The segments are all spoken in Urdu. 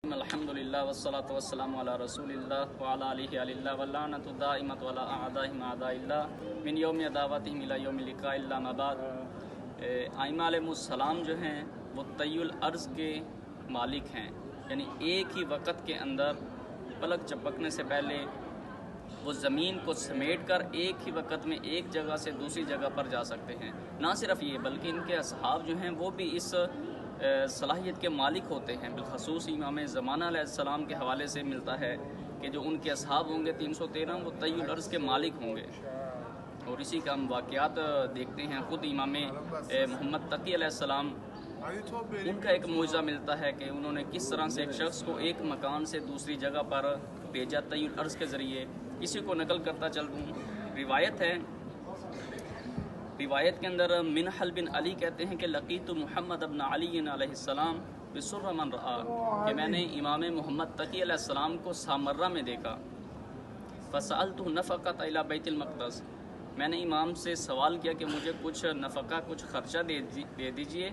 الحمدللہ والصلاۃ والسلام علی رسول اللہ وعلی آلہ اللہ واللعنۃ الدائمۃ علی اعدائہم اعداء اللہ من یوم دعوتہم الی یوم لقاء اللہ ما بعد۔ ائمہ علیہم السلام جو ہیں وہ طی الارض کے مالک ہیں، یعنی ایک ہی وقت کے اندر پلک چپکنے سے پہلے وہ زمین کو سمیٹ کر ایک ہی وقت میں ایک جگہ سے دوسری جگہ پر جا سکتے ہیں۔ نہ صرف یہ بلکہ ان کے اصحاب جو ہیں وہ بھی اس صلاحیت کے مالک ہوتے ہیں۔ بالخصوص امام زمانہ علیہ السلام کے حوالے سے ملتا ہے کہ جو ان کے اصحاب ہوں گے 313 وہ طی الارض کے مالک ہوں گے، اور اسی کا ہم واقعات دیکھتے ہیں۔ خود امام محمد تقی علیہ السلام ان کا ایک معجزہ ملتا ہے کہ انہوں نے کس طرح سے ایک شخص کو ایک مکان سے دوسری جگہ پر بھیجا طی الارض کے ذریعے۔ اسی کو نقل کرتا چل دوں، روایت ہے، روایت کے اندر منحل بن علی کہتے ہیں کہ لقیت محمد ابن علی علیہ السلام بسر من رآ، کہ میں نے امام محمد تقی علیہ السلام کو سامرہ میں دیکھا۔ فسألتہ نفقۃ الی بیت المقدس، میں نے امام سے سوال کیا کہ مجھے کچھ نفقہ کچھ خرچہ دے دیجئے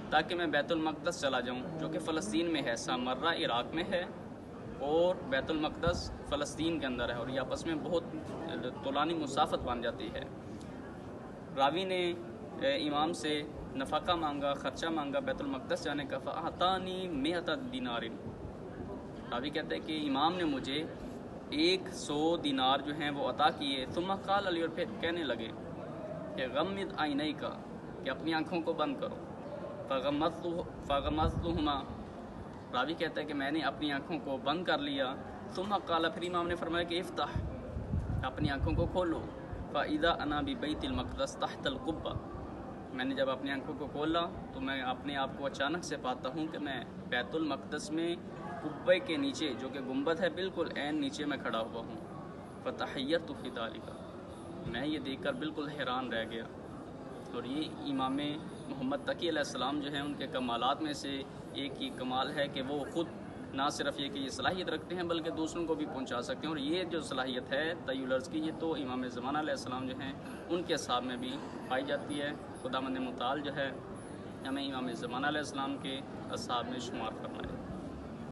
تاکہ میں بیت المقدس چلا جاؤں، جو کہ فلسطین میں ہے۔ سامرہ عراق میں ہے اور بیت المقدس فلسطین کے اندر ہے، اور یہ آپس میں بہت طولانی مسافت بن جاتی ہے۔ راوی نے امام سے نفقہ مانگا، خرچہ مانگا بیت المقدس جانے کا۔ فأعطانی 100 دینار، راوی کہتے ہیں کہ امام نے مجھے 100 دینار جو ہیں وہ عطا کیے۔ ثم قال علی، اور پھر کہنے لگے کہ غمض عینیک، کہ اپنی آنکھوں کو بند کرو۔ فغمضتہما، راوی کہتا ہے کہ میں نے اپنی آنکھوں کو بند کر لیا۔ ثم قال، پھر امام نے فرمایا کہ افتح، اپنی آنکھوں کو کھولو۔ فاذا انا ببیت المقدس تحت القبہ، میں نے جب اپنی آنکھوں کو کھولا تو میں اپنے آپ کو اچانک سے پاتا ہوں کہ میں بیت المقدس میں قبے کے نیچے، جو کہ گنبد ہے، بالکل عین نیچے میں کھڑا ہوا ہوں۔ فتحیرت فی ذلک، میں یہ دیکھ کر بالکل حیران رہ گیا۔ اور یہ امام محمد تقی علیہ السلام جو ہیں ان کے کمالات میں سے ایک یہ کمال ہے کہ وہ خود نہ صرف یہ کہ یہ صلاحیت رکھتے ہیں بلکہ دوسروں کو بھی پہنچا سکتے ہیں، اور یہ جو صلاحیت ہے طی الارض کی، یہ تو امام زمانہ علیہ السلام جو ہیں ان کے اصحاب میں بھی پائی جاتی ہے۔ خداوند متعال جو ہے ہمیں امام زمانہ علیہ السلام کے اصحاب میں شمار فرمائے۔